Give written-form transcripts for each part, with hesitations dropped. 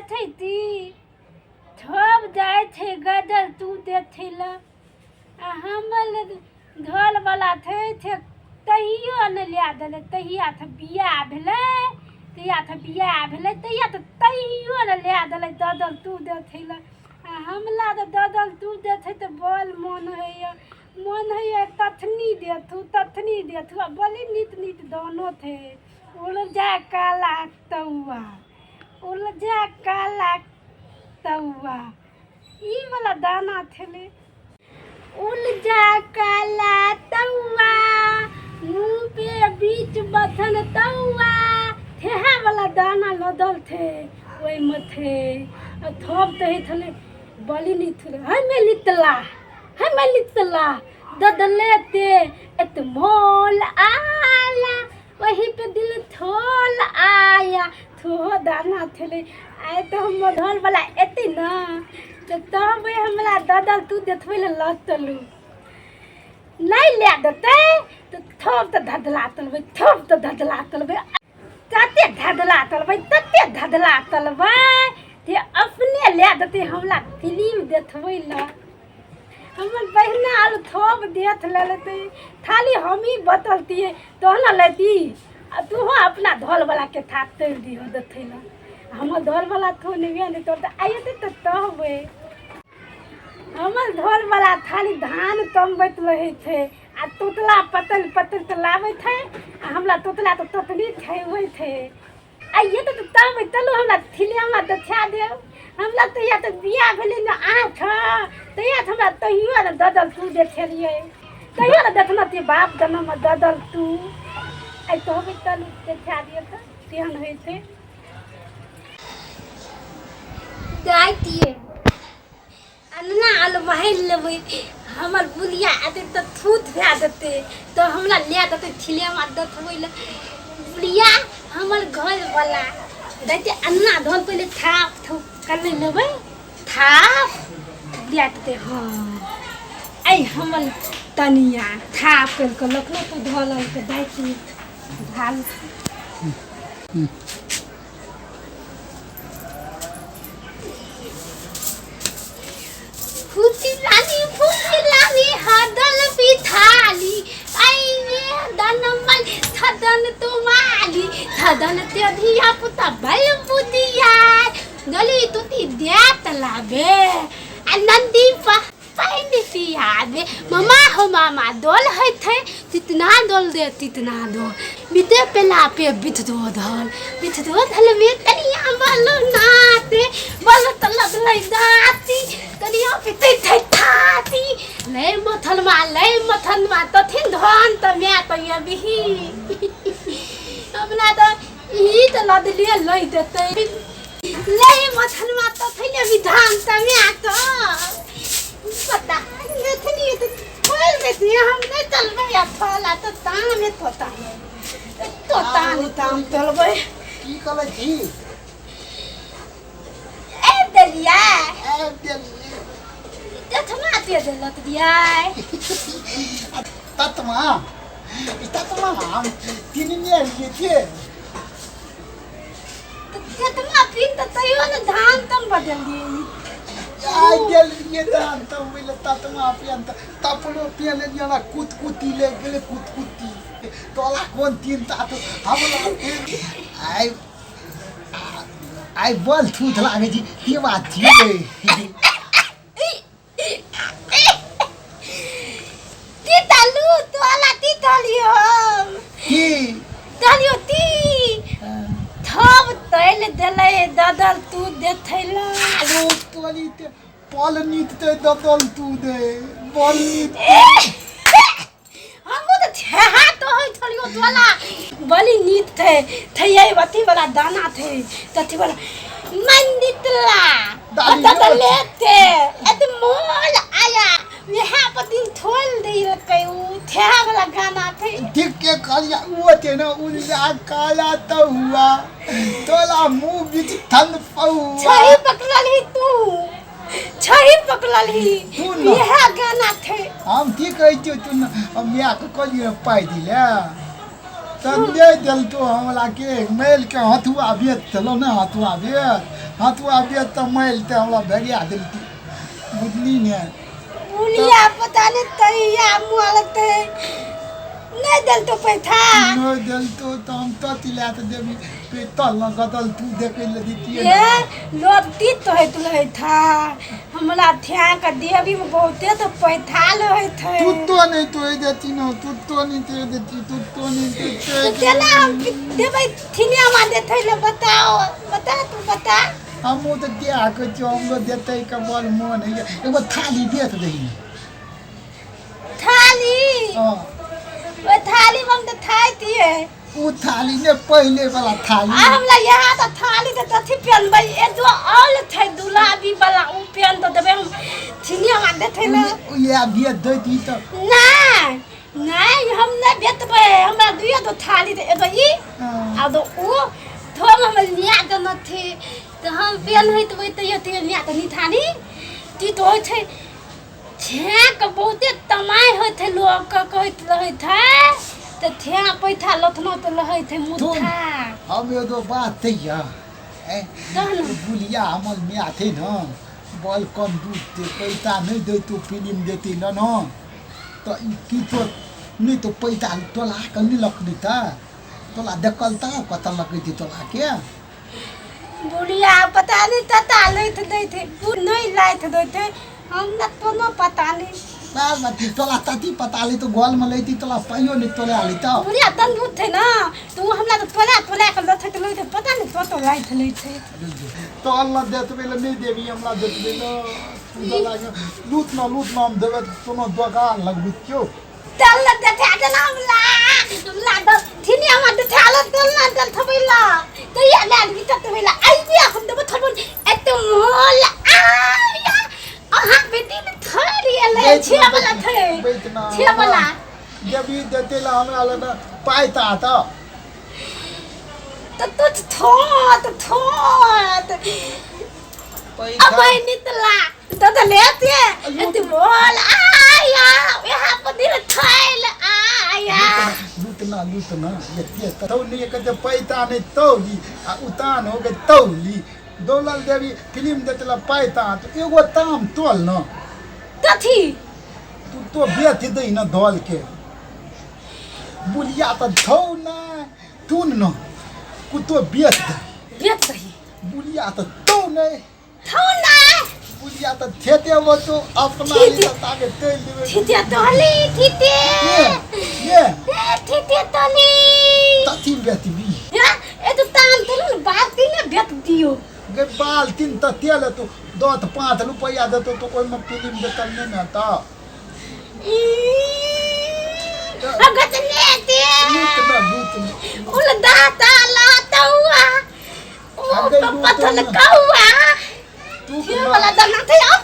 देथे ती थब जाए थे गदल तू देथिला आ हमल धोल वाला थे तहियो न लिया देले तहिया थ बिया भेले तहिया थ बिया भेले तहिया त तहियो न लिया देले ददल तू देथिला आ हमला त ददल तू देथे त बोल मन है तथनी देथु बोली नीत नीत दोनों थे उलझा काला तौआ ई वाला दाना थेले उलझा काला तौआ मुंह पे बीच बथन तौआ थेहा वाला दाना लदल थे ओई मथे थोप तही थले बली नी थले है मैं लितला ददले ते एत मोल आला वही पे दिल थोल आया थो दाना थले आए तो हम धोल वाला एती ना तो तब हमरा ददल तू देथवे लतलू नहीं ले देते तो थोप तो धदला तलबे तते धदला तलबे ते अपने ले देते हमरा फिल्म देखवे ला हमर बहना आल थोप देथ लेते थाली हम ही बतलती तो ना लेती तू अपना धोल वाला के था तर दियो देथे ला हमर धोल वाला थो नहीं तो आइते तो तहबे हमर धोल वाला थाली धान तमबैत रहे थे आ तोतला पतल तो लावे थे आ हमरा तोतला तो तोतली थे होय थे आइए तो तब तलु हमरा थिलियामा देखा दे हमरा तो या तो बिया भेले न आठ तैया हमरा तहियो न ददल तू देखेलिए तहियो न देखना ते बाप जन्म में ददल तू आई तो भी तलु देखा दिए तो केहन होय थे जाइतिए अन्ना आल महल लेबै हमर बुलिया आते तो थूत भे देते तो हमरा ले देते थिलियामा दथबै ले बुलिया हमर घर वाला दैते अन्ना धोल पहले थाप कर लेबै थाप दियाते हां आई हमर तनिया थाप कर लखलो तो धोल के दैती धाल फूटी लानी हदल पिथाली आईने दनमल थदन तुम्हारी थदन ते धिया पुता बल बुदिया गली तुती देत लाबे आनंदी पानी पियाबे मामा दोल है थे तितना दोल बीते पेला पे बिथ दो धल में तनिया बोलो नाते बोलो तलक लई दाती तनिया पिते थे थाती ले मथन मा तो थिन धन त म्या त ये बिही अपना तो ई त लदलिए लई देते ले मथन मा तो थिने विधान त म्या तो पता नथनी तो खोल देती हम नहीं चलबे या फला तो ताम में तोता ताम चलबे की कले छी ए दलिया तथमा ते देलत दिया ततमा हम तीन ने लिए थे तथमा फिर तो तयो न धान तम बदल दिए आई गेल ये दान तो मिले ततमा पियन तपलो पियन जना कुतकुती ले गेले कुतकुती तोला कोन तीन ता तो हमला आई बोल थूत लागे जी ये बात थी तीतालू तोला तीतालियो की तालियो ती थब तैल देले ददल तू देथैला रो तोली ते पल नीत ते ददल तू दे बोल नीत हमो तो छहा तो होय थलियो तोला बली नीत थे थैयै वती वाला दाना थे तथि वाला मंदितला ददल लेते एत मोल आया यहाँ पर दिन थोल दे रखे उ थेहा वाला गाना थे ठीक के कालिया वो ते ना उल्ला काला तो हुआ तोला मुंह बीच थन पौआ छही पकड़ली यह गाना थे हम ठीक कह तू हम या को कलिए पाई दिले तब दे दल तो हमला के मेल के हथुआ बेत चलो ना हथुआ बेत हथुआ बेच त मैल ते हमरा भेगिया देलती बुझली ने बुलिया पता नहीं तैया मोलते नहीं दल तो पैसा नो दिल तो हम तो तिला त देवी पे तल न गदल तू देखे ल दीती ये लोटी तो है तू है था हमरा थ्या का देवी में बहुते तो पैसा ले है थे तू तो नहीं तो देती न तू तो नहीं तो देती तू तो नहीं तो देती चला हम देवे थिनिया मा दे थे ले बताओ बता तू बता हम तो क्या के हम देते का बोल मन है एगो थाली देत दही थाली हां वो थाली में तो थाई थी है वो थाली ने पहले वाला थाली आ हमरा यहाँ तो थाली तो तथी पहनबै ए दो ऑल थे दुलाबी वाला उ पहन तो देबे हम थिनिया मा दे थे ले ये बिया देती तो नहीं हम नहीं बेचबै हमरा दुइयो तो थाली दे एगो ई आ दो उ थोम हम लिया तो न थे तो हम पहन है तो ये ते लिया तो नी थाली ती तो छै छे के बहुते तमाय होय थे लोग का कहत रहे था तो थ्या पैथा लथनो तो लहे थे मुथा हम एगो बात है ए बुलिया हमल में आथे न बॉल कम दूध ते पैसा नहीं दे तो फिल्म देती न तो की तो नहीं तो पैसा तोला कनी लकड़ी था तोला देखलता कत लगती तोला के बुलिया पता नहीं तता लेत दे थे नहीं लाइत दे थे हम न तो न पता नहीं बाल मत तोला तती पता ली तो गोल में लेती तोला पाइयो नहीं तोले आली तो बुलिया तन दूध थे ना तू हमरा तो तोला के लथ के लेते पता नहीं तो लाइत ले थे तो अल्लाह देत बेले नहीं देवी हमरा देत बेले तू लागे लूट ना हम देवे तो न दुकान लगबी क्यों तल दे थे आदला ला द थिनिया मा दे थे आला तल ना दल थबैला तो या ला दी तबैला आइडिया हम देबो थबन एते मोल आया अहाँ बेटी ने थरी ले छे वाला थे छे वाला जब ये देते ला हमरा ला पाइता तो थोत अब नितला तो लेते एते मोल आया यहाँ पर दिल थैल आया लूटना ये तो नहीं कहते पैता नहीं तौली उतान हो गए तौली दौलल देवी फिल्म देतला पैता तो एगो ताम तोल न कथी तू तो बेच दे न धोल के बुलिया तो धौ न तून न कुतो बेच सही बुलिया तो तो नहीं थौ ना बुलिया तो थेते वो तो अपना ली ताके तेल देवे थीते तोली थीते ये थीते तोली तथी बेच भी ए तो तान तुन बात ने बेच दियो गे बाल तीन त तेल तो 5 रुपया देतो तो कोई में फिल्म देता नहीं ना ता अगत लेते लूटना उल दाता लाता हुआ ओ पत्थर कौआ तू ये वाला दाना थे अब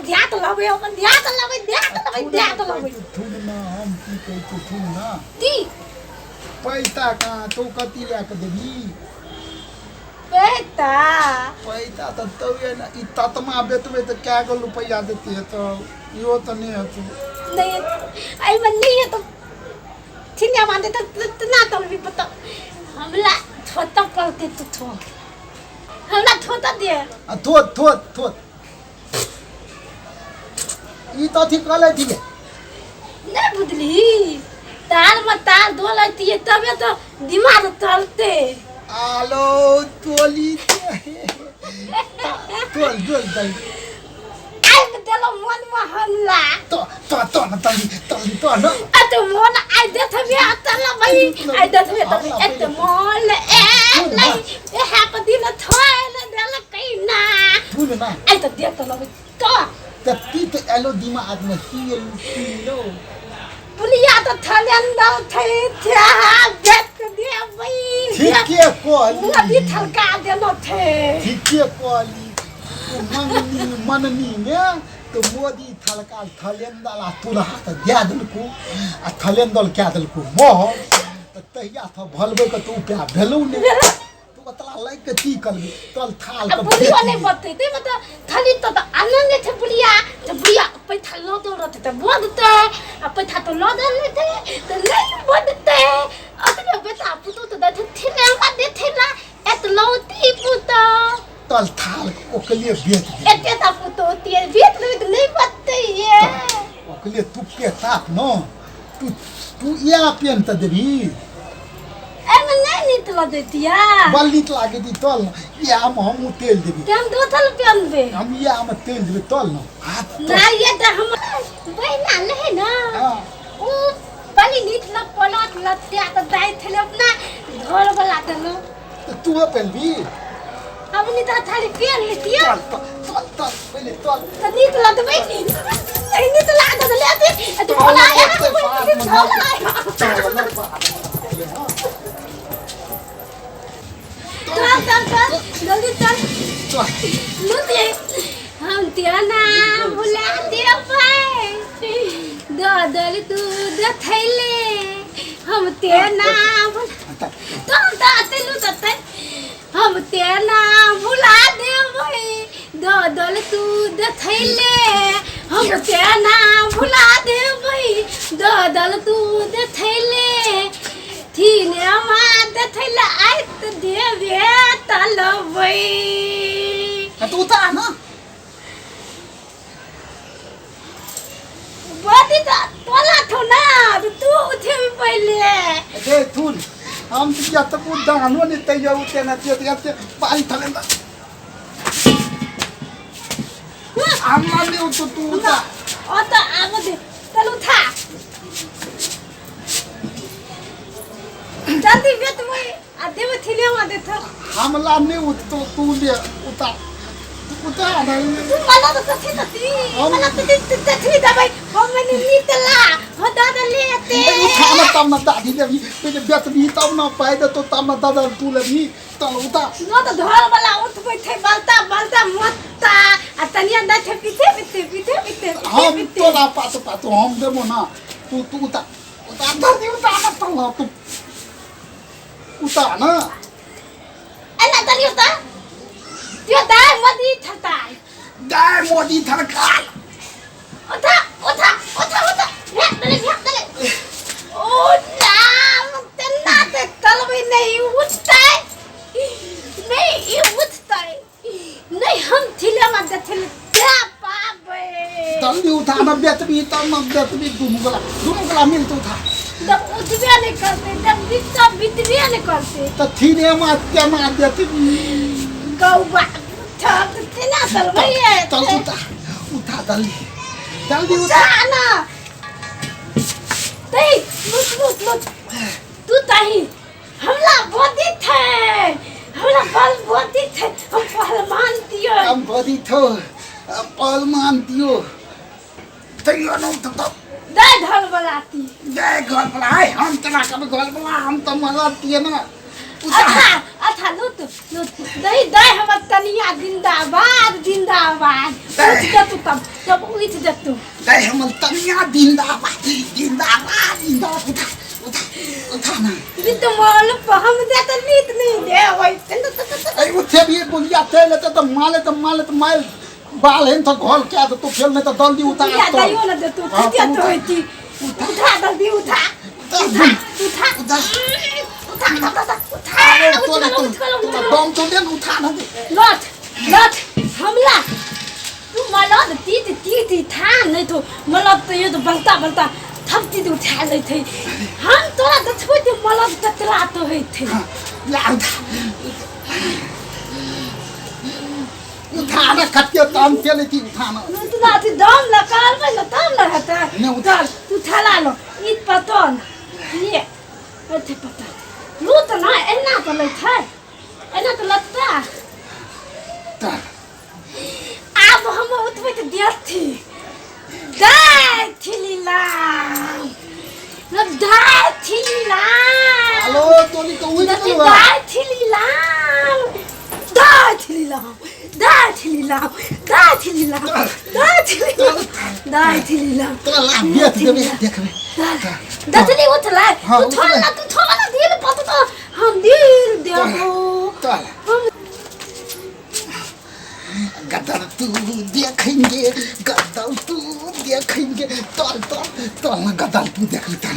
ध्यान तो लवे अपन ध्यान तो लवे थूना हम की कह तू थूना दी पैसा का तो कति ला के देबी पैसा तो ये ना इ ततमा बेतबे तो क्या गो रुपया देती है तो यो तो नहीं है तू नहीं आई मन नहीं है तो थिनिया मानते तो ना तो भी पता हमला छोटा पलते तो थो हमला छोटा दे थोत ई तो ठीक कले ठीक है नहीं बुदली तार में तार दो लगती है तबे तो दिमाग चलते आलो तोली तोल दई आई में देलो मन में हमला तो न अत मोन आई दे थबे अतला भाई आई दे थबे तो एत मोल ए नहीं ए हैप्पी दिन थोल देल कइना थून ना आई तो देख तो लगे तो तत्ती तो एलो दिमाग में हीलो पुलिया तो थलेंदा थे क्या बेट दे भाई ठीक है कोली वो भी थलका देलो थे ठीक है कोली मननी में तो मोदी थलका थलेंदा ला तुला त दे दलको आ थलेंदल क्या दलको मोह त तहिया था भलबे के तू पे भेलौ ने तू बतला लाइक के ती करबी तल थाल के पुलिया नहीं बते ते मतलब थली तो आनंद थे पुलिया तो पुलिया पे थलो तो रहते तो बोलते अब था तो लो देते तो नहीं बोलते अतने बेटा पुतो तो दे थे ना दे थे ना एत लोती पुतो तल थाल ओकले बेच दे एते त पुतो ते बेत नहीं बत्ते ये ओकले तू पेताक न तू या पेन त देबी एमे नहीं नितला देतिया बल्लीत लागे दी तल या हम तेल देबी हम दो थल पेन बे हम या हम तेल देबी तल न हाथ ना ये त हम बहिना ले ना हां ओ बली नितला पलट लत्या त दाई थले अपना घर वाला त न तू पेलबी हम नि त थाली पेन लितिया तल पहले तल त नितला त बे नहीं नितला त ले दे तू बोला चल जल्दी चल लुते हम तेरा नाम भुला दे पाए ददल दूध थैले हम तेरा नाम तुम दाते लुते हम तेरा नाम भुला दे भाई ददल दूध थैले हम तेरा नाम भुला दे भाई ददल दूध थैले थीने मात थैला आइत देवे तलवई तू ता ना बदी ता तोला थो ना तू उठे भी पहले दे थून हम या त बुद्धा हनो नि त यो उते न ते पानी थलेंदा हम माने तू ता ओ त आगो दे चल उठा जल्दी बेत वही आधे में थिले वहां दे था हमला ने उत तो तू ले उता ना तू मला तो कथी मला तो थी दबाई हम ने नीतला हो दादा लेते खाना तब न दादी ले पे बेत भी तब न पाए तो तब न दादा तू ले भी तल उता न तो धर वाला उठ बैठे बलता मत्ता आ तनिया दा थे पीते हम तोला पातो हम देबो ना तू उता दादी उता ना तल तू उता ना एना तनी उता त्यो दाई मदी थताई दाई मोदी थरकाल उठा भेट दले ओ नाम तेना ते तलवे नहीं उठता नहीं हम थिले में दथले क्या पाबे जल्दी उठा ना बेत भी तब न बेत भी दोनों गला मिल तो उठा जब उठबे नहीं करते जब बितबे नहीं करते तो थीने मात के मार देती गौबा ठक तेना तलवे चल उठा जल्दी उठा ना तई लुट तू ताही हमला बोदी थे हमला बल बोदी थे हम पहलवान दियो हम बदी थो पहलवान दियो तैयो न तो दे ढल बलाती जय घर बुलाए हम तना कब घर बुला हम तो मजा दिए ना अच्छा लुट दे हम तनिया जिंदाबाद उठ जा तू तब उठ जा तू दे हम तनिया जिंदाबाद उठा ना बित मोल हम दे त नीत नहीं दे होय ए उठे भी बुलिया तेल तो माल बाल हैं तो घोल क्या तो फेल में तो जल्दी उठा या दाइयो न दे तू क्या तो होती उठा जल्दी उठा दम तो दे उठा ना लट हमला तू मलद तीत था नहीं तो मलद तो ये तो बलता थपती तो उठा ले थे हम तोरा तो छोटे मलद ततरा तो है थे उठा ना खटिया काम चले थी उठाना तू नाती दम लकार में तब रहता नहीं उठा तू थला लो ईद पतन ये अच्छे पता लू तो ना एना तो ले था एना तो लगता अब हम उठबे तो दियत थी दाई थिलीला हेलो तोली तो उठ गई दाई थिलीला तो बेत देबे देखबे दतली उठला उठला तू थोड़ा दिल पता तो हम दिल देबो गदर तू देखेंगे तल ना गदर तू देख लेता